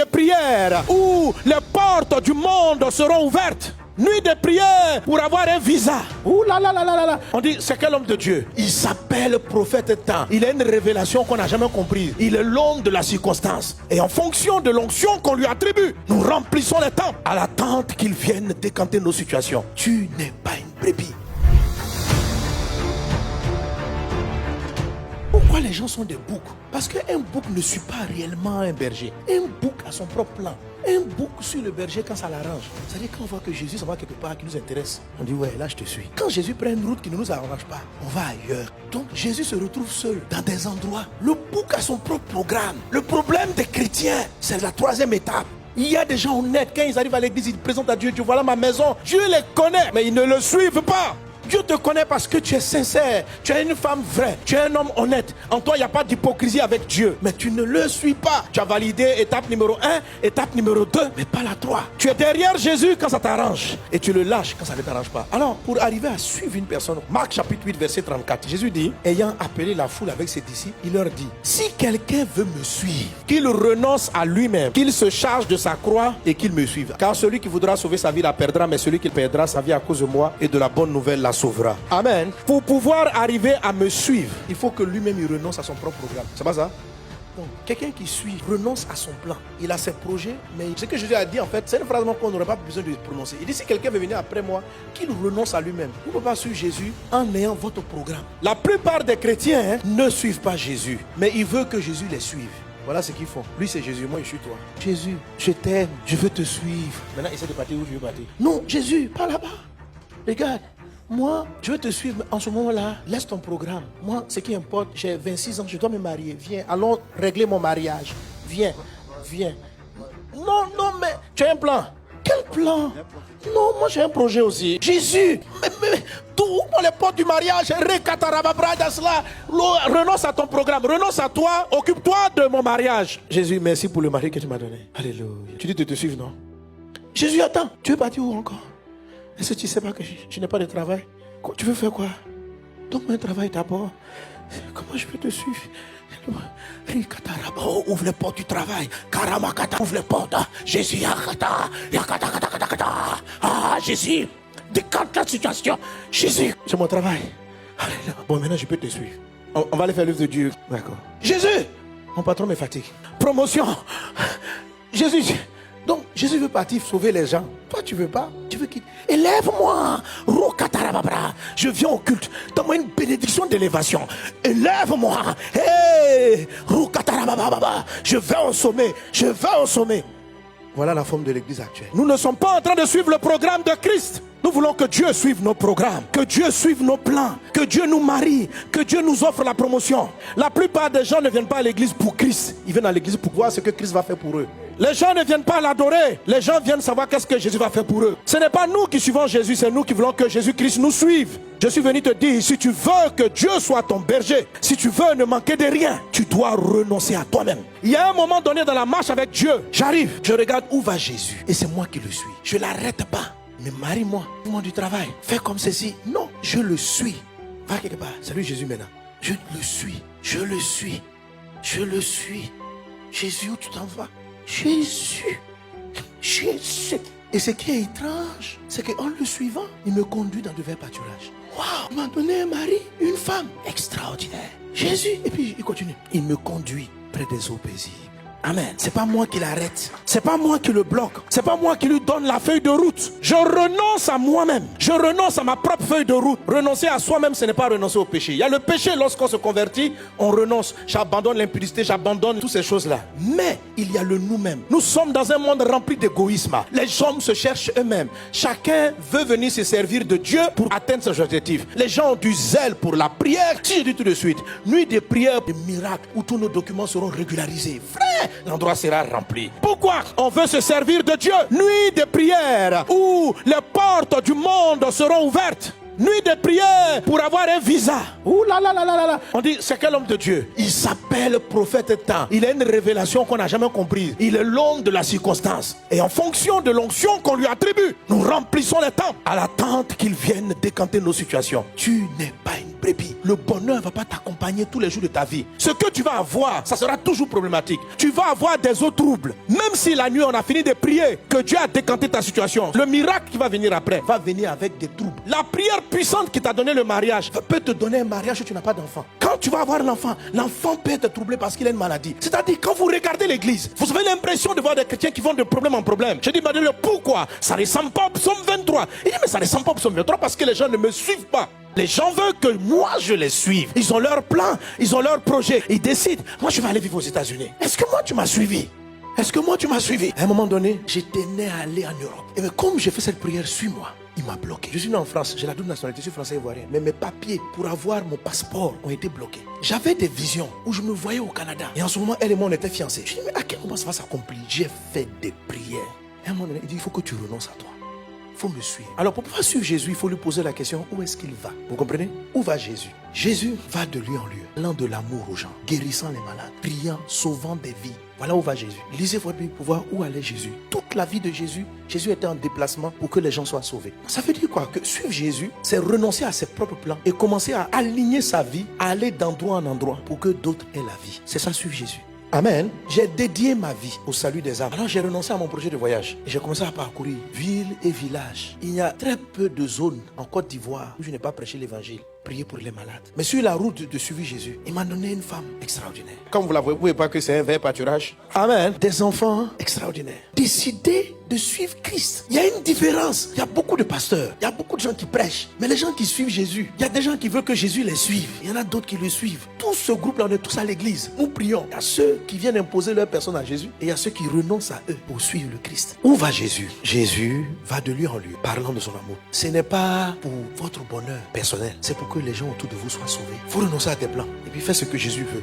de prière où les portes du monde seront ouvertes. Nuit de prière pour avoir un visa. Ouh là là là là là. On dit, c'est quel homme de Dieu? Il s'appelle prophète temps. Il a une révélation qu'on n'a jamais comprise. Il est l'homme de la circonstance. Et en fonction de l'onction qu'on lui attribue, nous remplissons les temps à l'attente qu'il vienne décanter nos situations. Tu n'es pas une brebis. Pourquoi les gens sont des boucs? Parce qu'un bouc ne suit pas réellement un berger. Un bouc a son propre plan. Un bouc suit le berger quand ça l'arrange. C'est-à-dire quand on voit que Jésus s'en va quelque part qui nous intéresse, on dit ouais, là je te suis. Quand Jésus prend une route qui ne nous arrange pas, on va ailleurs. Donc Jésus se retrouve seul dans des endroits. Le bouc a son propre programme. Le problème des chrétiens, c'est la troisième étape. Il y a des gens honnêtes, quand ils arrivent à l'église, ils présentent à Dieu, Dieu voilà ma maison. Dieu les connaît, mais ils ne le suivent pas. Dieu te connaît parce que tu es sincère, tu es une femme vraie, tu es un homme honnête. En toi, il n'y a pas d'hypocrisie avec Dieu. Mais tu ne le suis pas. Tu as validé étape numéro 1, étape numéro 2, mais pas la 3. Tu es derrière Jésus quand ça t'arrange et tu le lâches quand ça ne t'arrange pas. Alors, pour arriver à suivre une personne, Marc chapitre 8, verset 34, Jésus dit, ayant appelé la foule avec ses disciples, il leur dit, si quelqu'un veut me suivre, qu'il renonce à lui-même, qu'il se charge de sa croix et qu'il me suive. Car celui qui voudra sauver sa vie la perdra, mais celui qui perdra sa vie à cause de moi et de la bonne nouvelle la sauvera. Amen. Pour pouvoir arriver à me suivre, il faut que lui-même il renonce à son propre programme. C'est pas ça? Donc, quelqu'un qui suit renonce à son plan. Il a ses projets, mais ce que Jésus a dit en fait, c'est une phrase qu'on n'aurait pas besoin de prononcer. Il dit si quelqu'un veut venir après moi, qu'il renonce à lui-même. Vous ne pouvez pas suivre Jésus en ayant votre programme. La plupart des chrétiens ne suivent pas Jésus, mais ils veulent que Jésus les suive. Voilà ce qu'ils font. Lui c'est Jésus, moi je suis toi. Jésus, je t'aime, je veux te suivre. Maintenant essaie de partir où je veux partir. Non, Jésus, pas là-bas. Regarde. Moi, je veux te suivre, mais en ce moment-là, laisse ton programme. Moi, ce qui importe, j'ai 26 ans, je dois me marier. Viens, allons régler mon mariage. Viens, viens. Non, non, mais tu as un plan. Quel plan? Non, moi j'ai un projet aussi. Jésus, mais tout les portes du mariage, renonce à ton programme, renonce à toi, occupe-toi de mon mariage. Jésus, merci pour le mari que tu m'as donné. Alléluia. Tu dis de te suivre, non? Jésus, attends, tu veux partir où encore? Est-ce que tu ne sais pas que je n'ai pas de travail? Tu veux faire quoi? Donne-moi un travail d'abord. Comment je peux te suivre? Oh, ouvre les portes du travail. Karamakata, ouvre les portes. Jésus, ah, Jésus, décante la situation. Jésus, c'est mon travail. Alléluia. Bon, maintenant je peux te suivre. On va aller faire l'œuvre de Dieu. D'accord. Jésus, mon patron me fatigue. Promotion. Jésus. Donc, Jésus veut partir sauver les gens. Toi, tu veux pas? Tu veux qu'il... Élève-moi. Je viens au culte. Donne-moi une bénédiction d'élévation. Élève-moi. Hey. Je vais au sommet. Je vais au sommet. Voilà la forme de l'église actuelle. Nous ne sommes pas en train de suivre le programme de Christ. Nous voulons que Dieu suive nos programmes, que Dieu suive nos plans, que Dieu nous marie, que Dieu nous offre la promotion. La plupart des gens ne viennent pas à l'église pour Christ. Ils viennent à l'église pour voir ce que Christ va faire pour eux. Les gens ne viennent pas l'adorer. Les gens viennent savoir qu'est-ce que Jésus va faire pour eux. Ce n'est pas nous qui suivons Jésus, c'est nous qui voulons que Jésus-Christ nous suive. Je suis venu te dire, si tu veux que Dieu soit ton berger, si tu veux ne manquer de rien, tu dois renoncer à toi-même. Il y a un moment donné dans la marche avec Dieu, j'arrive, je regarde où va Jésus et c'est moi qui le suis. Je ne l'arrête pas. Mais marie-moi, fais-moi du travail, fais comme ceci. Non, je le suis. Va quelque part, c'est lui Jésus maintenant. Je le suis, je le suis, je le suis. Jésus, où tu t'en vas? Jésus, Jésus. Et ce qui est étrange, c'est qu'en le suivant, il me conduit dans de verts pâturages. Waouh, il m'a donné un mari, une femme extraordinaire. Jésus, et puis il continue. Il me conduit près des eaux paisibles. Amen. C'est pas moi qui l'arrête. C'est pas moi qui le bloque. C'est pas moi qui lui donne la feuille de route. Je renonce à moi-même. Je renonce à ma propre feuille de route. Renoncer à soi-même, ce n'est pas renoncer au péché. Il y a le péché lorsqu'on se convertit, on renonce. J'abandonne l'impudicité, j'abandonne toutes ces choses-là. Mais il y a le nous-mêmes. Nous sommes dans un monde rempli d'égoïsme. Les hommes se cherchent eux-mêmes. Chacun veut venir se servir de Dieu pour atteindre ses objectifs. Les gens ont du zèle pour la prière. Si je dis tout de suite, nuit de prière, de miracles, où tous nos documents seront régularisés. Frère, l'endroit sera rempli. Pourquoi on veut se servir de Dieu? Nuit de prière où les portes du monde seront ouvertes. Nuit de prière pour avoir un visa. Ouh là là là là là. On dit, c'est quel homme de Dieu? Il s'appelle prophète temps. Il a une révélation qu'on n'a jamais comprise. Il est l'homme de la circonstance. Et en fonction de l'onction qu'on lui attribue, nous remplissons les temps à l'attente qu'il vienne décanter nos situations. Tu n'es pas une brebis. Le bonheur ne va pas t'accompagner tous les jours de ta vie. Ce que tu vas avoir, ça sera toujours problématique. Tu vas avoir des autres troubles. Même si la nuit on a fini de prier, que Dieu a décanté ta situation, le miracle qui va venir après va venir avec des troubles. La prière puissante qui t'a donné le mariage peut te donner un mariage où tu n'as pas d'enfant. Quand tu vas avoir l'enfant, l'enfant peut être troublé parce qu'il a une maladie. C'est-à-dire quand vous regardez l'église, vous avez l'impression de voir des chrétiens qui vont de problème en problème. Je dis, pourquoi? Ça ne ressemble pas au psaume 23. Il dit, mais ça ne ressemble pas au psaume 23 parce que les gens ne me suivent pas. Les gens veulent que moi je les suive. Ils ont leur plan, ils ont leur projet. Ils décident, moi je vais aller vivre aux États-Unis. Est-ce que moi tu m'as suivi? Est-ce que moi tu m'as suivi? À un moment donné, j'étais né à aller en Europe. Et bien comme j'ai fait cette prière, suis-moi, il m'a bloqué. Je suis né en France, j'ai la double nationalité, je suis français et ivoirien. Mais mes papiers pour avoir mon passeport ont été bloqués. J'avais des visions où je me voyais au Canada. Et en ce moment, elle et moi on était fiancés. Je dis, mais à quel moment ça va s'accomplir? J'ai fait des prières. Et à un moment donné, il dit, il faut que tu renonces à toi. Il faut me suivre. Alors pour pouvoir suivre Jésus, il faut lui poser la question, où est-ce qu'il va? Vous comprenez? Où va Jésus? Jésus va de lieu en lieu, allant de l'amour aux gens, guérissant les malades, priant, sauvant des vies. Voilà où va Jésus. Lisez votre Bible pour voir où allait Jésus. Toute la vie de Jésus, Jésus était en déplacement pour que les gens soient sauvés. Ça veut dire quoi? Que suivre Jésus, c'est renoncer à ses propres plans et commencer à aligner sa vie, à aller d'endroit en endroit pour que d'autres aient la vie. C'est ça, suivre Jésus. Amen. J'ai dédié ma vie au salut des âmes. Alors j'ai renoncé à mon projet de voyage. Et j'ai commencé à parcourir villes et villages. Il y a très peu de zones en Côte d'Ivoire où je n'ai pas prêché l'évangile. Prier pour les malades. Mais sur la route de suivre Jésus, il m'a donné une femme extraordinaire. Comme vous la voyez, vous ne voyez pas que c'est un vrai pâturage. Amen. Des enfants extraordinaires. Décidez de suivre Christ. Il y a une différence. Il y a beaucoup de pasteurs. Il y a beaucoup de gens qui prêchent. Mais les gens qui suivent Jésus, il y a des gens qui veulent que Jésus les suive. Il y en a d'autres qui le suivent. Tout ce groupe-là, on est tous à l'église. Nous prions. Il y a ceux qui viennent imposer leur personne à Jésus. Et il y a ceux qui renoncent à eux pour suivre le Christ. Où va Jésus? Jésus va de lieu en lieu, parlant de son amour. Ce n'est pas pour votre bonheur personnel. C'est pour que les gens autour de vous soient sauvés. Il faut renoncer à tes plans et puis faire ce que Jésus veut.